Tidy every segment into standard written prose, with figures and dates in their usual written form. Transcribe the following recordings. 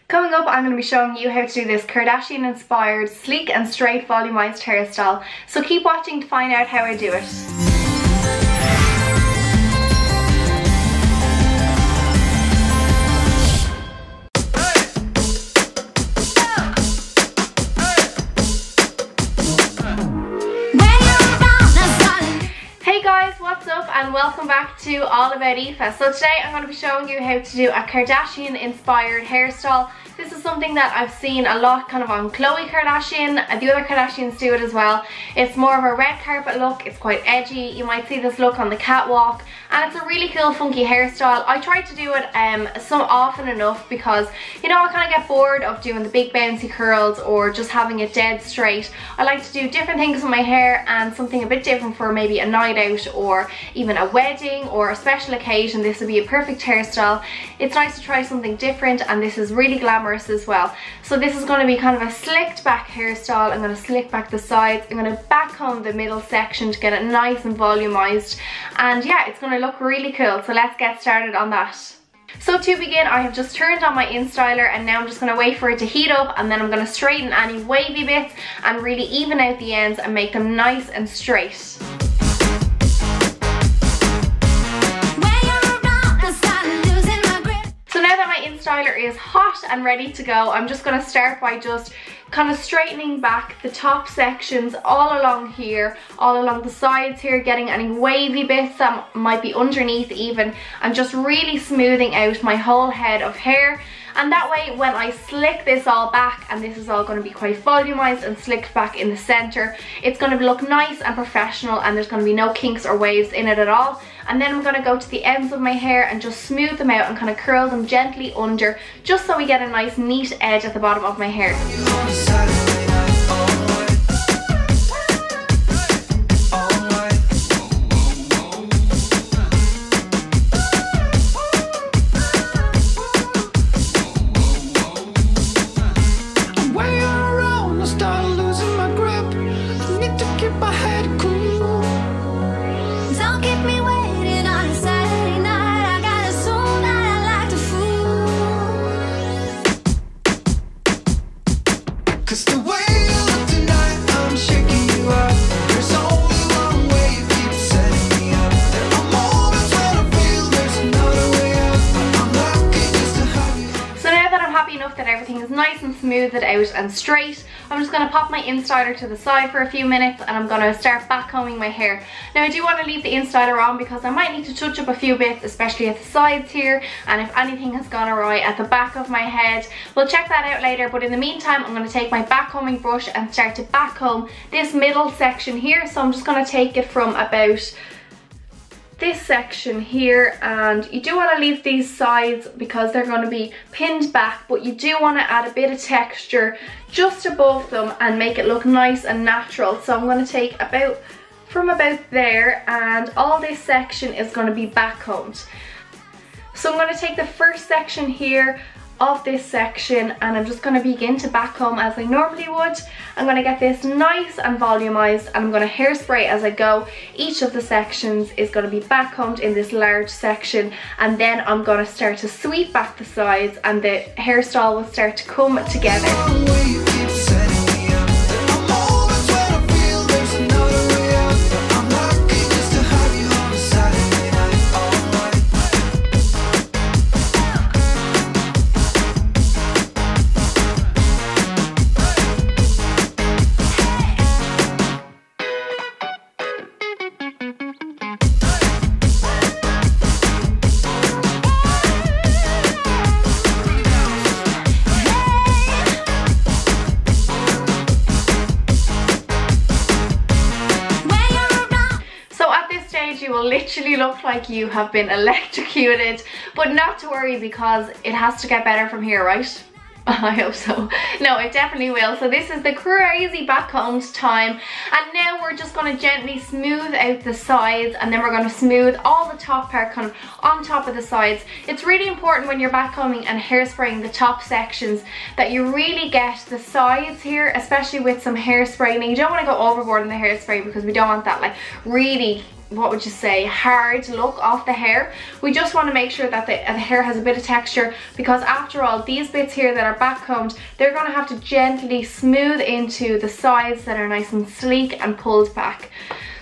Coming up, I'm going to be showing you how to do this Kardashian inspired sleek and straight volumized hairstyle. So keep watching to find out how I do it. What's up and welcome back to All About Aoife. So today I'm going to be showing you how to do a Kardashian inspired hairstyle. This is something that I've seen a lot kind of on Khloe Kardashian, and the other Kardashians do it as well. It's more of a red carpet look, it's quite edgy. You might see this look on the catwalk and it's a really cool funky hairstyle. I try to do it so often enough because, you know, I kind of get bored of doing the big bouncy curls or just having it dead straight. I like to do different things with my hair and something a bit different for maybe a night out or even a wedding or a special occasion. This would be a perfect hairstyle. It's nice to try something different, and this is really glamorous as well. So this is going to be kind of a slicked back hairstyle. I'm going to slick back the sides. I'm going to back comb the middle section to get it nice and volumized, and yeah, it's going to look really cool. So let's get started on that. So to begin, I have just turned on my InStyler and now I'm just going to wait for it to heat up, and then I'm going to straighten any wavy bits and really even out the ends and make them nice and straight. InStyler is hot and ready to go. I'm just going to start by just kind of straightening back the top sections all along here, all along the sides here, getting any wavy bits that might be underneath even, and just really smoothing out my whole head of hair. And that way when I slick this all back, and this is all going to be quite volumized and slicked back in the center, it's going to look nice and professional, and there's going to be no kinks or waves in it at all. And then I'm going to go to the ends of my hair and just smooth them out and kind of curl them gently under, just so we get a nice neat edge at the bottom of my hair. That everything is nice and smoothed out and straight, I'm just going to pop my InStyler to the side for a few minutes, and I'm going to start back combing my hair. Now I do want to leave the InStyler on because I might need to touch up a few bits, especially at the sides here, and if anything has gone awry at the back of my head. We'll check that out later, but in the meantime I'm going to take my back combing brush and start to back comb this middle section here. So I'm just going to take it from about this section here, and you do want to leave these sides because they're going to be pinned back, but you do want to add a bit of texture just above them and make it look nice and natural. So I'm going to take from about there, and all this section is going to be back combed. So I'm going to take the first section here of this section, and I'm just going to begin to back comb as I normally would. I'm going to get this nice and volumized, and I'm going to hairspray as I go. Each of the sections is going to be back combed in this large section, and then I'm going to start to sweep back the sides, and the hairstyle will start to come together. You will literally look like you have been electrocuted, but not to worry because it has to get better from here, right? I hope so. No, it definitely will. So this is the crazy back combed time, and now we're just going to gently smooth out the sides, and then we're going to smooth all the top part kind of on top of the sides. It's really important when you're back combing and hairspraying the top sections that you really get the sides here, especially with some hairspray. Now you don't want to go overboard in the hairspray because we don't want that like really what would you say, hard look off the hair. We just want to make sure that the hair has a bit of texture, because after all, these bits here that are back combed, they're going to have to gently smooth into the sides that are nice and sleek and pulled back.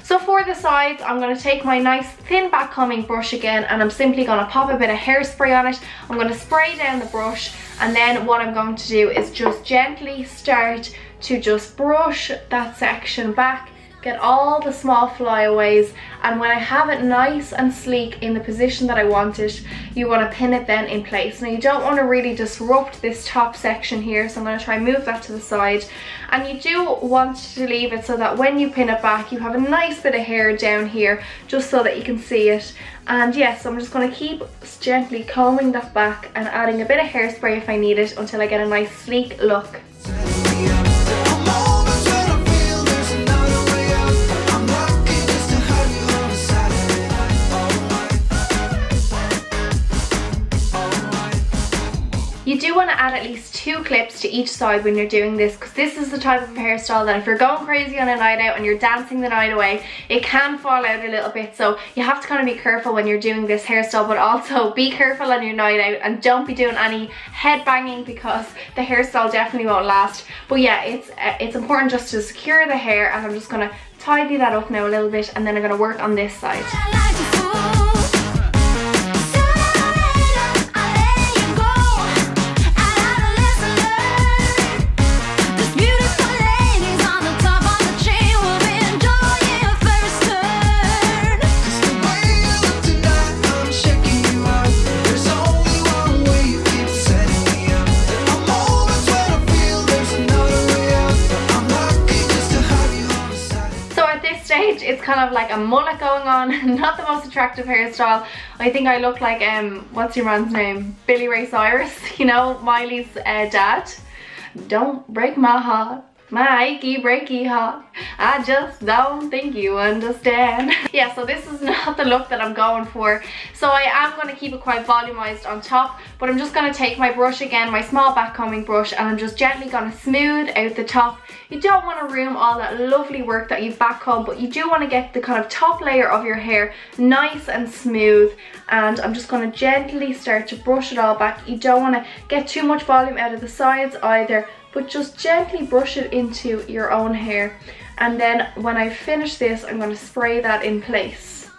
So for the sides, I'm going to take my nice thin back combing brush again, and I'm simply going to pop a bit of hairspray on it. I'm going to spray down the brush, and then what I'm going to do is just gently start to just brush that section back, get all the small flyaways, and when I have it nice and sleek in the position that I want it, you want to pin it then in place. Now you don't want to really disrupt this top section here, so I'm going to try and move that to the side, and you do want to leave it so that when you pin it back, you have a nice bit of hair down here, just so that you can see it. And yes, I'm just going to keep gently combing that back and adding a bit of hairspray if I need it, until I get a nice sleek look. You do want to add at least 2 clips to each side when you're doing this, because this is the type of hairstyle that if you're going crazy on a night out and you're dancing the night away, it can fall out a little bit. So you have to kind of be careful when you're doing this hairstyle, but also be careful on your night out and don't be doing any head banging, because the hairstyle definitely won't last. But yeah, it's important just to secure the hair, and I'm just going to tidy that up now a little bit, and then I'm going to work on this side. It's kind of like a mullet going on, not the most attractive hairstyle. I think I look like, what's your man's name? Billy Ray Cyrus, you know, Miley's dad. Don't break my heart, my achy breaky heart, I just don't think you understand. Yeah, so this is not the look that I'm going for. So I am going to keep it quite volumized on top, but I'm just going to take my brush again, my small back combing brush, and I'm just gently going to smooth out the top. You don't want to ruin all that lovely work that you've back combed, but you do want to get the kind of top layer of your hair nice and smooth. And I'm just going to gently start to brush it all back. You don't want to get too much volume out of the sides either, but just gently brush it into your own hair. And then when I finish this, I'm going to spray that in place.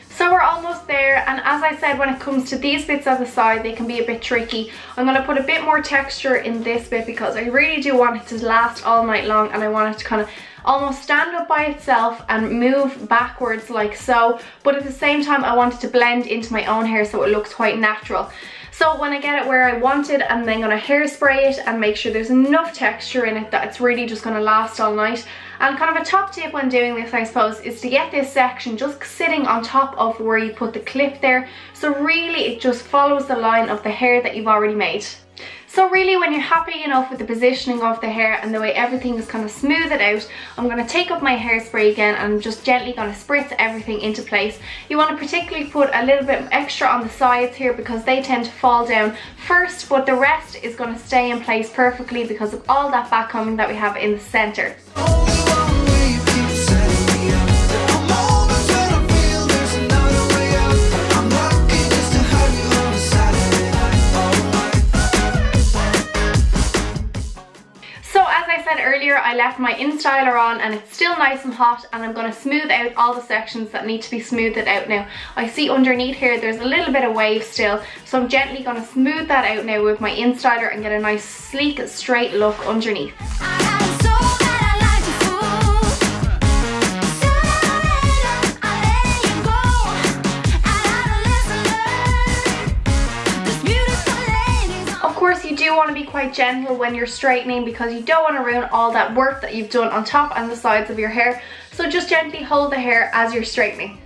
So we're almost there, and as I said, when it comes to these bits at the side, they can be a bit tricky. I'm going to put a bit more texture in this bit, because I really do want it to last all night long, and I want it to kind of almost stand up by itself and move backwards like so, but at the same time I want it to blend into my own hair so it looks quite natural. So when I get it where I want it, I'm then going to hairspray it and make sure there's enough texture in it that it's really just going to last all night. And kind of a top tip when doing this, I suppose, is to get this section just sitting on top of where you put the clip there, so really it just follows the line of the hair that you've already made. So really, when you're happy enough with the positioning of the hair and the way everything is kind of smoothed out, I'm going to take up my hairspray again and I'm just gently going to spritz everything into place. You want to particularly put a little bit extra on the sides here, because they tend to fall down first, but the rest is going to stay in place perfectly because of all that back combing that we have in the center. Earlier I left my InStyler on and it's still nice and hot, and I'm going to smooth out all the sections that need to be smoothed out now. I see underneath here there's a little bit of wave still, so I'm gently going to smooth that out now with my InStyler and get a nice sleek straight look underneath. You do want to be quite gentle when you're straightening, because you don't want to ruin all that work that you've done on top and the sides of your hair. So just gently hold the hair as you're straightening.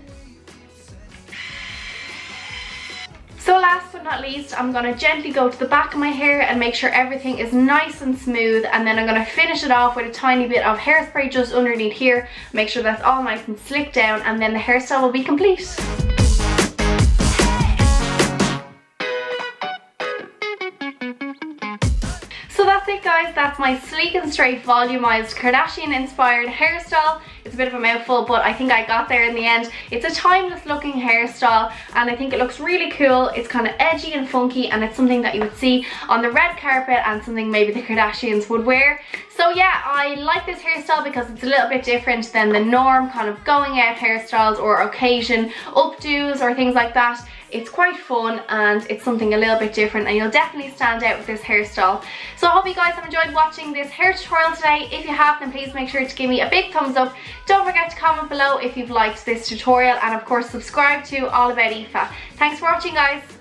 So last but not least, I'm going to gently go to the back of my hair and make sure everything is nice and smooth, and then I'm going to finish it off with a tiny bit of hairspray just underneath here, make sure that's all nice and slicked down, and then the hairstyle will be complete. it guys, that's my sleek and straight volumized Kardashian inspired hairstyle. It's a bit of a mouthful, but I think I got there in the end. It's a timeless looking hairstyle and I think it looks really cool. It's kind of edgy and funky and it's something that you would see on the red carpet and something maybe the Kardashians would wear. So yeah, I like this hairstyle because it's a little bit different than the norm kind of going out hairstyles or occasion updos or things like that. It's quite fun and it's something a little bit different and you'll definitely stand out with this hairstyle. So I hope you guys have enjoyed watching this hair tutorial today. If you have, then please make sure to give me a big thumbs up. Don't forget to comment below if you've liked this tutorial and of course subscribe to All About Aoife. Thanks for watching guys.